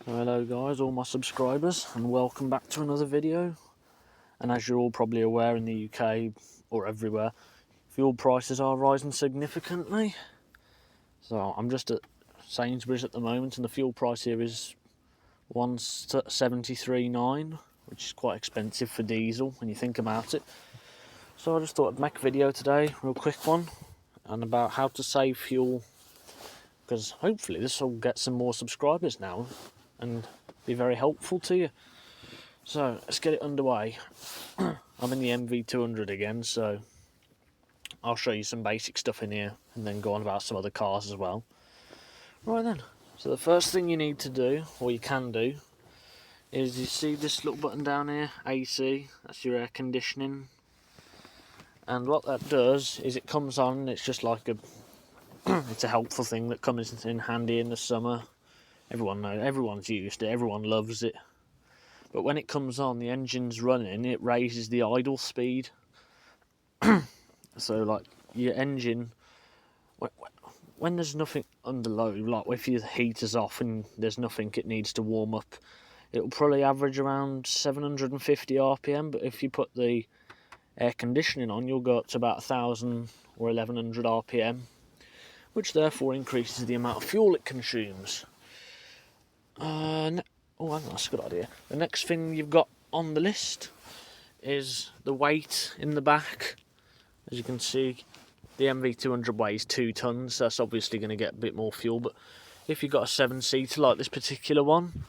Hello guys, all my subscribers, and welcome back to another video. And as you're all probably aware, in the UK or everywhere, fuel prices are rising significantly. So I'm just at Sainsbury's at the moment, and the fuel price here is 173.9, which is quite expensive for diesel when you think about it. So I just thought I'd make a video today, real quick one, and about how to save fuel, because hopefully this will get some more subscribers now and be very helpful to you. So let's get it underway. I'm in the MV200 again, so I'll show you some basic stuff in here and then go on about some other cars as well. Right then, so the first thing you need to do, or you can do, is you see this little button down here, AC, that's your air conditioning. And what that does is it comes on, and it's just like it's a helpful thing that comes in handy in the summer. Everyone knows, everyone's used it, everyone loves it. But when it comes on, the engine's running, it raises the idle speed. So like your engine, when there's nothing under load, like if your heater's off and there's nothing it needs to warm up, it'll probably average around 750 RPM. But if you put the air conditioning on, you'll go up to about 1000 or 1100 RPM, which therefore increases the amount of fuel it consumes. Oh, that's a good idea. The next thing you've got on the list is the weight in the back. As you can see, the MV200 weighs 2 tons, so that's obviously going to get a bit more fuel. But if you've got a 7-seater like this particular one,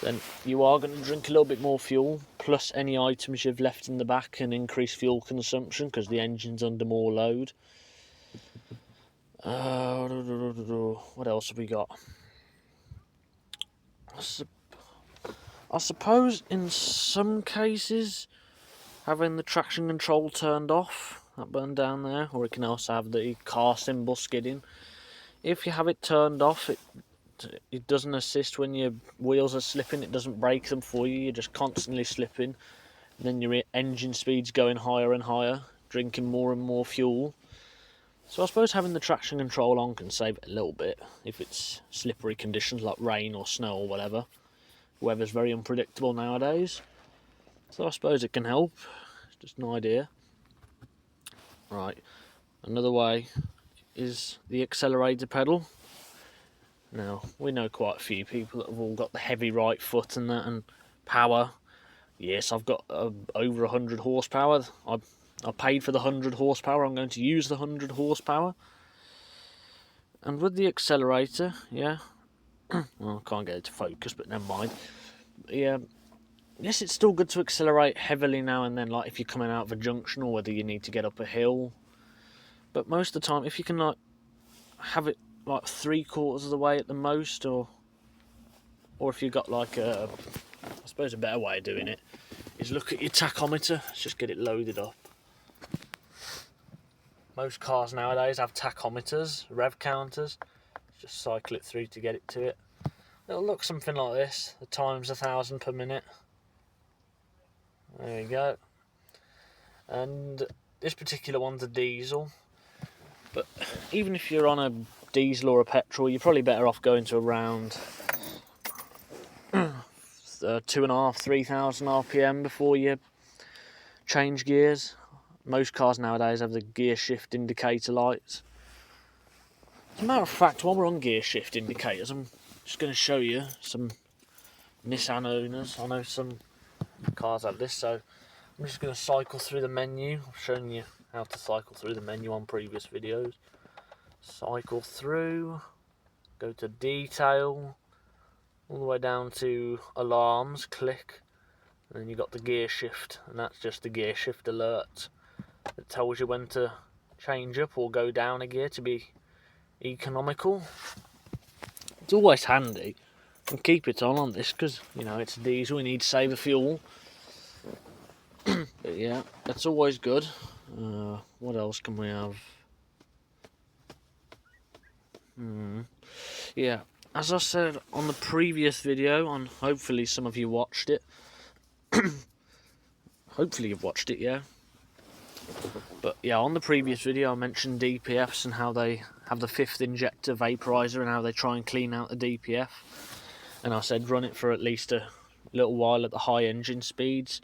then you are going to drink a little bit more fuel, plus any items you've left in the back can increase fuel consumption because the engine's under more load. What else have we got? I suppose in some cases, having the traction control turned off, that button down there, or it can also have the car symbol skidding. If you have it turned off, it doesn't assist when your wheels are slipping, it doesn't brake them for you, you're just constantly slipping. And then your engine speed's going higher and higher, drinking more and more fuel. So I suppose having the traction control on can save it a little bit if it's slippery conditions like rain or snow or whatever. Weather's very unpredictable nowadays, so I suppose it can help. It's just an idea. Right, another way is the accelerator pedal. Now, we know quite a few people that have all got the heavy right foot and that, and power. Yes, I've got over 100 horsepower. I paid for the 100 horsepower, I'm going to use the 100 horsepower. And with the accelerator, yeah, well, I can't get it to focus, but never mind. Yeah, yes, it's still good to accelerate heavily now and then, like if you're coming out of a junction or whether you need to get up a hill. But most of the time, if you can like have it like 3/4 of the way at the most, or if you've got like I suppose a better way of doing it is look at your tachometer. Let's just get it loaded up. Most cars nowadays have tachometers, rev counters. Just cycle it through to get it to it. It'll look something like this. The time's 1000 per minute. There we go. And this particular one's a diesel. But even if you're on a diesel or a petrol, you're probably better off going to around 2,500–3,000 RPM before you change gears. Most cars nowadays have the gear shift indicator lights. As a matter of fact, while we're on gear shift indicators, I'm just going to show you some Nissan owners. I know some cars have this, so I'm just going to cycle through the menu. I've shown you how to cycle through the menu on previous videos. Cycle through, go to detail, all the way down to alarms, click, and then you've got the gear shift, and that's just the gear shift alert. It tells you when to change up or go down a gear to be economical. It's always handy, and keep it on this because, you know, it's diesel, we need to save the fuel. But yeah, that's always good. What else can we have? Yeah, as I said on the previous video, and hopefully some of you watched it. Hopefully you've watched it, yeah. But yeah, on the previous video I mentioned DPFs and how they have the 5th injector vaporizer and how they try and clean out the DPF. and I said run it for at least a little while at the high engine speeds.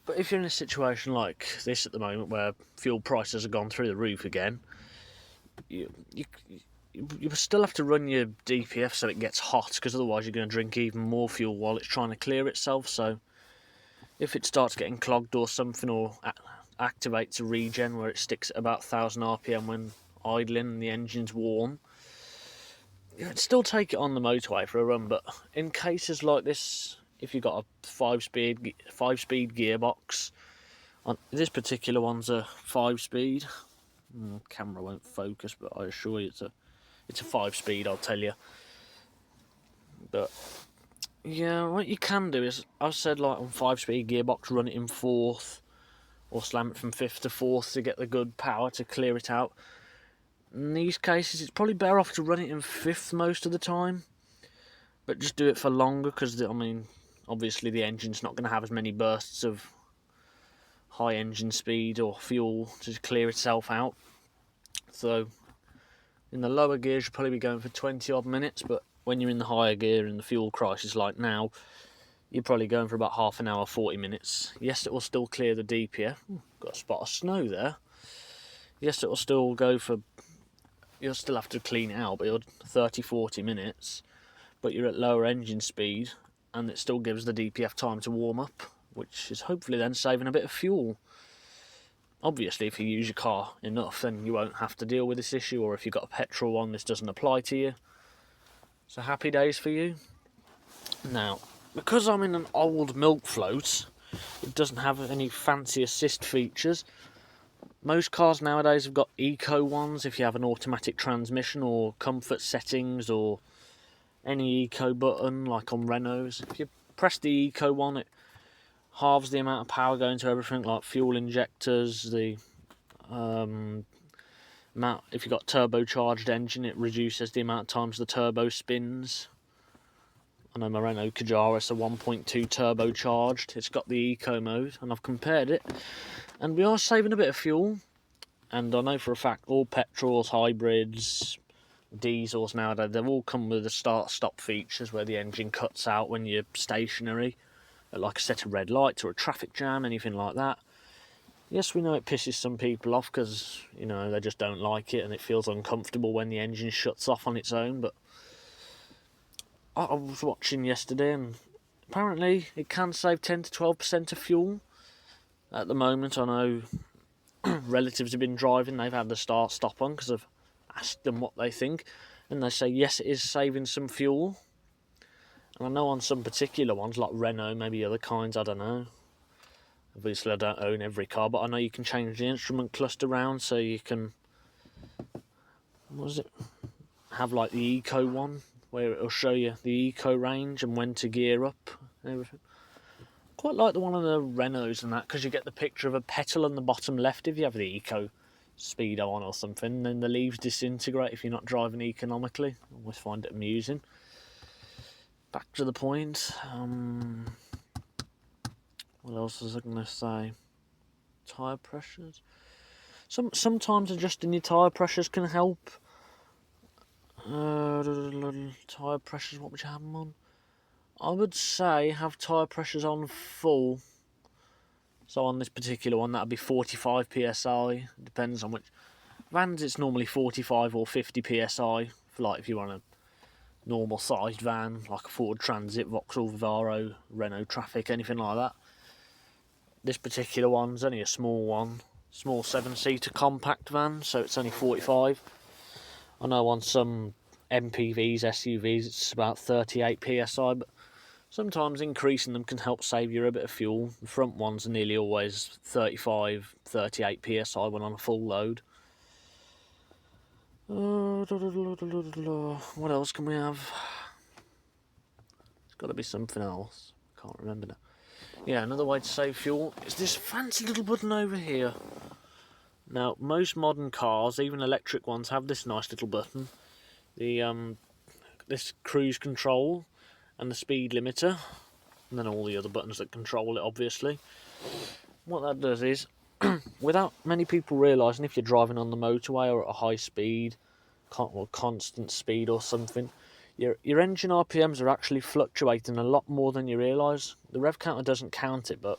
But if you're in a situation like this at the moment where fuel prices have gone through the roof again, you still have to run your DPF so it gets hot, because otherwise you're going to drink even more fuel while it's trying to clear itself. So if it starts getting clogged or something, or activates a regen where it sticks at about 1000 RPM when idling and the engine's warm, you'd still take it on the motorway for a run. But in cases like this, if you've got a five-speed gearbox, this particular one's a 5-speed. Camera won't focus, but I assure you it's a 5-speed, I'll tell you. But yeah, what you can do is, I've said like on 5-speed gearbox, run it in 4th, or slam it from 5th to 4th to get the good power to clear it out. In these cases, it's probably better off to run it in 5th most of the time, but just do it for longer, because I mean, obviously the engine's not going to have as many bursts of high engine speed or fuel to clear itself out. So in the lower gears you'll probably be going for 20 odd minutes, but when you're in the higher gear in the fuel crisis like now, you're probably going for about half an hour, 40 minutes. Yes, it will still clear the DPF. Got a spot of snow there. Yes, it will still go for, you'll still have to clean it out, but you're 30-40 minutes, but you're at lower engine speed, and it still gives the DPF time to warm up, which is hopefully then saving a bit of fuel. Obviously, if you use your car enough, then you won't have to deal with this issue, or if you've got a petrol one, this doesn't apply to you. So happy days for you. Now, because I'm in an old milk float, it doesn't have any fancy assist features. Most cars nowadays have got eco ones if you have an automatic transmission, or comfort settings, or any eco button like on Renaults. If you press the eco one, it halves the amount of power going to everything like fuel injectors, the amount, if you've got turbocharged engine, it reduces the amount of times the turbo spins. I know my Renault Kadjar is a 1.2 turbocharged. It's got the eco mode, and I've compared it, and we are saving a bit of fuel. And I know for a fact all petrols, hybrids, diesels nowadays, they've all come with the start-stop features where the engine cuts out when you're stationary, like a set of red lights or a traffic jam, anything like that. Yes, we know it pisses some people off because, you know, they just don't like it and it feels uncomfortable when the engine shuts off on its own. But I was watching yesterday, and apparently it can save 10 to 12% of fuel. At the moment, I know relatives have been driving, they've had the start-stop on because I've asked them what they think, and they say yes, it is saving some fuel. And I know on some particular ones, like Renault, maybe other kinds, I don't know. Obviously I don't own every car, but I know you can change the instrument cluster around, so you can, have like the eco one, where it'll show you the eco range and when to gear up and everything. Quite like the one on the Renaults and that, because you get the picture of a petal on the bottom left if you have the eco speedo on or something, and then the leaves disintegrate if you're not driving economically. I always find it amusing. Back to the point. What else was I going to say? Tyre pressures. Sometimes adjusting your tyre pressures can help. Tyre pressures, what would you have them on? I would say have tyre pressures on full. So on this particular one, that'd be 45 psi. Depends on which vans. It's normally 45 or 50 psi. For like if you want a normal sized van, like a Ford Transit, Vauxhall Vivaro, Renault Traffic, anything like that. This particular one's only a small one, small 7-seater compact van, so it's only 45. I know on some MPVs, SUVs, it's about 38 psi, but sometimes increasing them can help save you a bit of fuel. The front ones are nearly always 35, 38 psi when on a full load. What else can we have? There's got to be something else. Can't remember now. Yeah, another way to save fuel is this fancy little button over here. Now, most modern cars, even electric ones, have this nice little button. This cruise control and the speed limiter, and then all the other buttons that control it, obviously. What that does is, without many people realising, if you're driving on the motorway or at a high speed, or constant speed or something, Your engine RPMs are actually fluctuating a lot more than you realise. The rev counter doesn't count it, but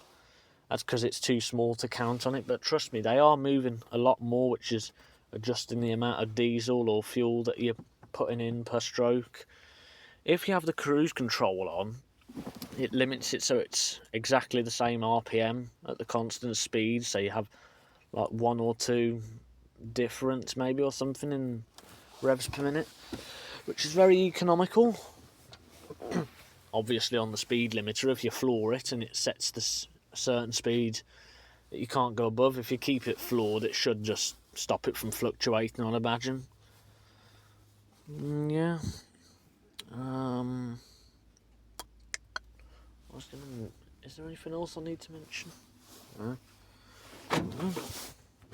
that's because it's too small to count on it. But trust me, they are moving a lot more, which is adjusting the amount of diesel or fuel that you're putting in per stroke. If you have the cruise control on, it limits it so it's exactly the same RPM at the constant speed, so you have like 1 or 2 difference maybe or something in revs per minute, which is very economical. Obviously on the speed limiter, if you floor it and it sets this certain speed that you can't go above, if you keep it floored it should just stop it from fluctuating, I'd imagine. Yeah. Is there anything else I need to mention? No.